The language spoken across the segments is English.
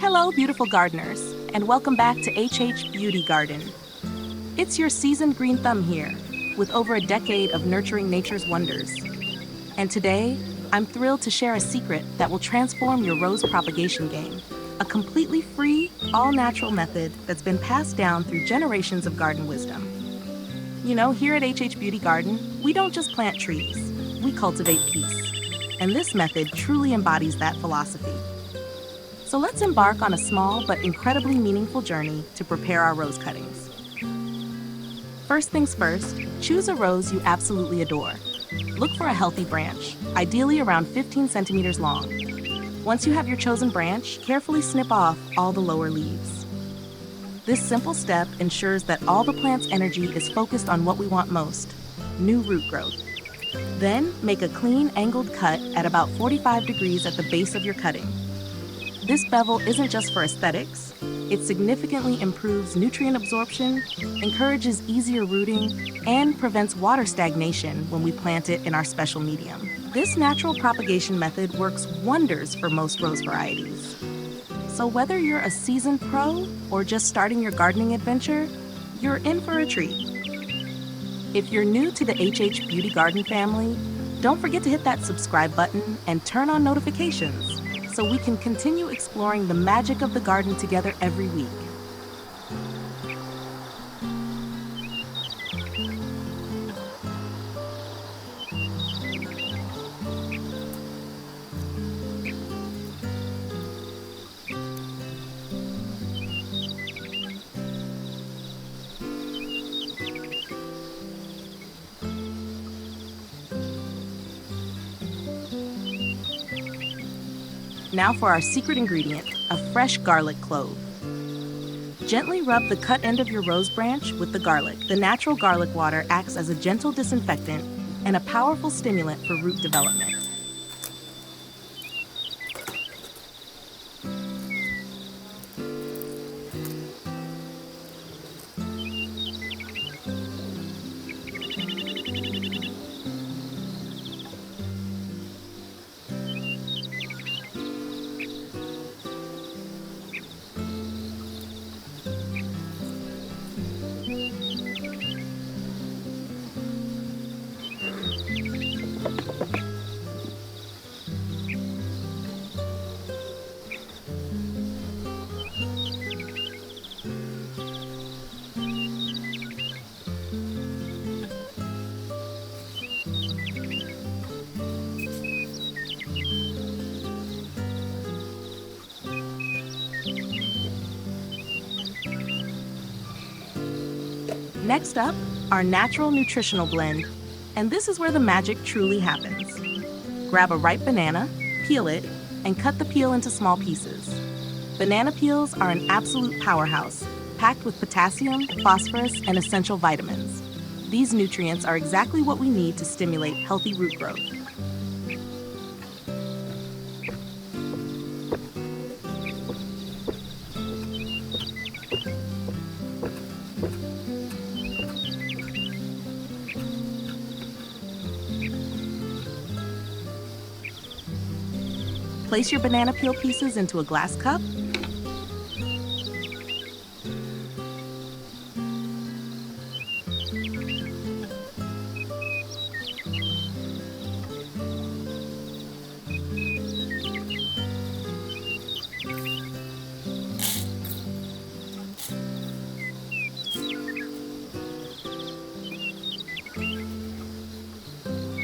Hello, beautiful gardeners, and welcome back to HH Beauty Garden. It's your seasoned green thumb here, with over a decade of nurturing nature's wonders. And today, I'm thrilled to share a secret that will transform your rose propagation game. A completely free, all-natural method that's been passed down through generations of garden wisdom. You know, here at HH Beauty Garden, we don't just plant trees, we cultivate peace. And this method truly embodies that philosophy. So let's embark on a small but incredibly meaningful journey to prepare our rose cuttings. First things first, choose a rose you absolutely adore. Look for a healthy branch, ideally around 15 centimeters long. Once you have your chosen branch, carefully snip off all the lower leaves. This simple step ensures that all the plant's energy is focused on what we want most, new root growth. Then, make a clean, angled cut at about 45 degrees at the base of your cutting. This bevel isn't just for aesthetics. It significantly improves nutrient absorption, encourages easier rooting, and prevents water stagnation when we plant it in our special medium. This natural propagation method works wonders for most rose varieties. So whether you're a seasoned pro or just starting your gardening adventure, you're in for a treat. If you're new to the HH Beauty Garden family, don't forget to hit that subscribe button and turn on notifications so we can continue exploring the magic of the garden together every week. Now for our secret ingredient, a fresh garlic clove. Gently rub the cut end of your rose branch with the garlic. The natural garlic water acts as a gentle disinfectant and a powerful stimulant for root development. Next up, our natural nutritional blend, and this is where the magic truly happens. Grab a ripe banana, peel it, and cut the peel into small pieces. Banana peels are an absolute powerhouse, packed with potassium, phosphorus, and essential vitamins. These nutrients are exactly what we need to stimulate healthy root growth. Place your banana peel pieces into a glass cup.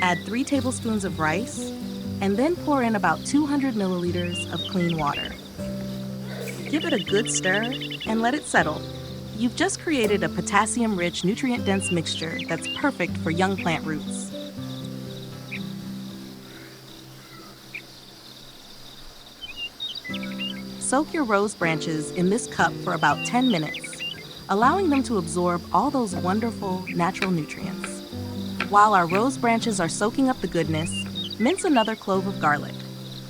Add 3 tablespoons of rice, and then pour in about 200 milliliters of clean water. Give it a good stir and let it settle. You've just created a potassium-rich, nutrient-dense mixture that's perfect for young plant roots. Soak your rose branches in this cup for about 10 minutes, allowing them to absorb all those wonderful natural nutrients. While our rose branches are soaking up the goodness, mince another clove of garlic.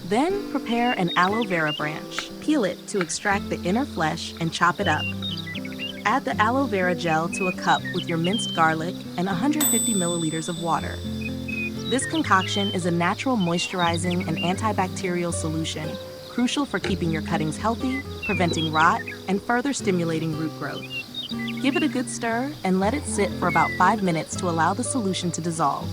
Then prepare an aloe vera branch. Peel it to extract the inner flesh and chop it up. Add the aloe vera gel to a cup with your minced garlic and 150 milliliters of water. This concoction is a natural moisturizing and antibacterial solution crucial for keeping your cuttings healthy, preventing rot, and further stimulating root growth. Give it a good stir and let it sit for about 5 minutes to allow the solution to dissolve.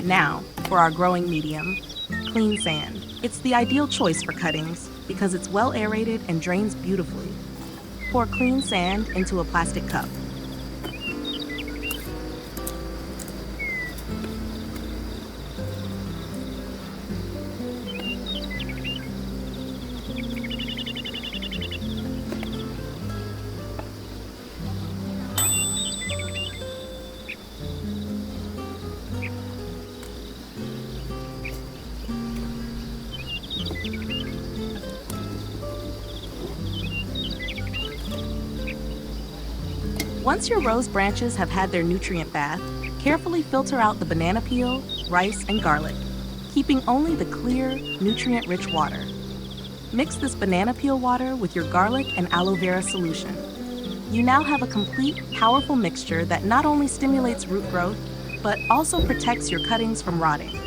Now, for our growing medium, clean sand. It's the ideal choice for cuttings because it's well aerated and drains beautifully. Pour clean sand into a plastic cup. Once your rose branches have had their nutrient bath, carefully filter out the banana peel, rice, and garlic, keeping only the clear, nutrient-rich water. Mix this banana peel water with your garlic and aloe vera solution. You now have a complete, powerful mixture that not only stimulates root growth, but also protects your cuttings from rotting.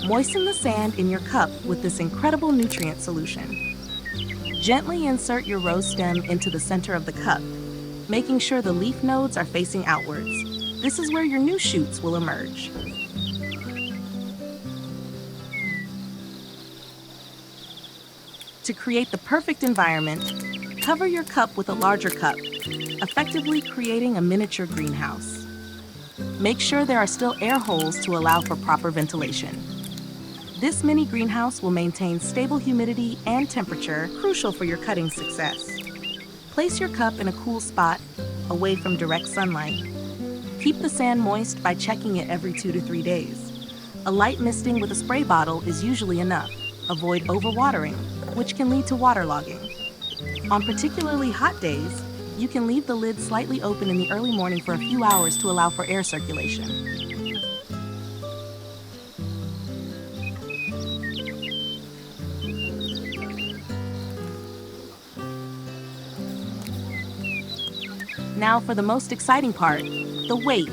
Moisten the sand in your cup with this incredible nutrient solution. Gently insert your rose stem into the center of the cup, making sure the leaf nodes are facing outwards. This is where your new shoots will emerge. To create the perfect environment, cover your cup with a larger cup, effectively creating a miniature greenhouse. Make sure there are still air holes to allow for proper ventilation. This mini greenhouse will maintain stable humidity and temperature, crucial for your cutting success. Place your cup in a cool spot, away from direct sunlight. Keep the sand moist by checking it every 2 to 3 days. A light misting with a spray bottle is usually enough. Avoid overwatering, which can lead to waterlogging. On particularly hot days, you can leave the lid slightly open in the early morning for a few hours to allow for air circulation. Now for the most exciting part, the wait.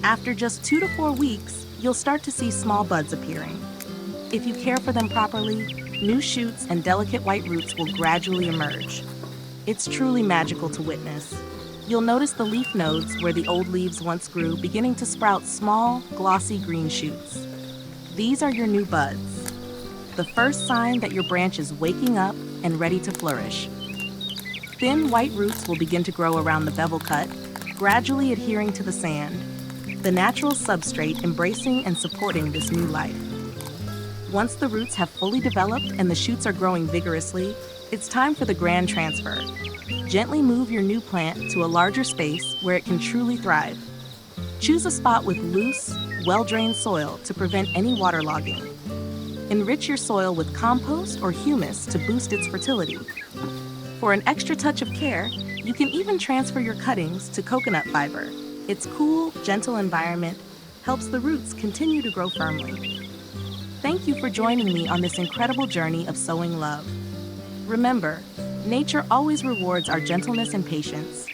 After just 2 to 4 weeks, you'll start to see small buds appearing. If you care for them properly, New shoots and delicate white roots will gradually emerge. It's truly magical to witness. You'll notice the leaf nodes where the old leaves once grew beginning to sprout small, glossy green shoots. These are your new buds, the first sign that your branch is waking up and ready to flourish. Thin white roots will begin to grow around the bevel cut, gradually adhering to the sand, the natural substrate embracing and supporting this new life. Once the roots have fully developed and the shoots are growing vigorously, it's time for the grand transfer. Gently move your new plant to a larger space where it can truly thrive. Choose a spot with loose, well-drained soil to prevent any waterlogging. Enrich your soil with compost or humus to boost its fertility. For an extra touch of care, you can even transfer your cuttings to coconut fiber. Its cool, gentle environment helps the roots continue to grow firmly. Thank you for joining me on this incredible journey of sowing love. Remember, nature always rewards our gentleness and patience.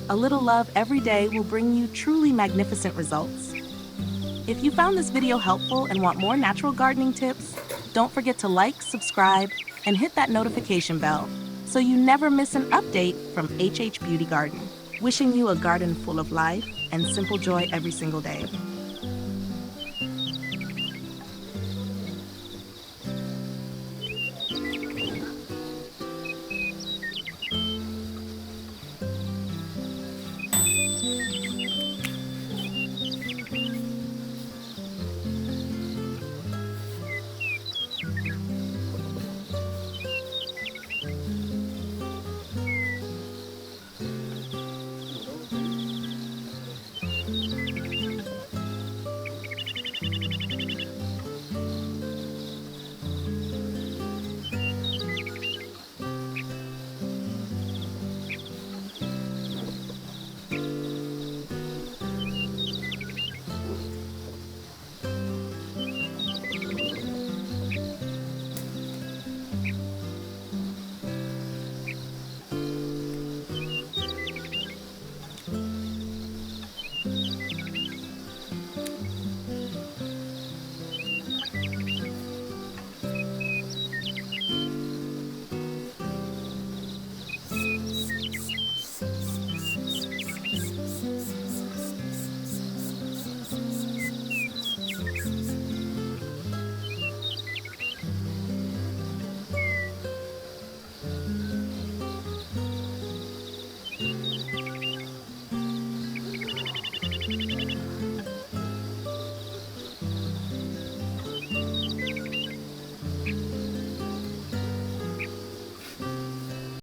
A little love every day will bring you truly magnificent results. If you found this video helpful and want more natural gardening tips, don't forget to like, subscribe, and hit that notification bell so you never miss an update from HH Beauty Garden. Wishing you a garden full of life and simple joy every single day.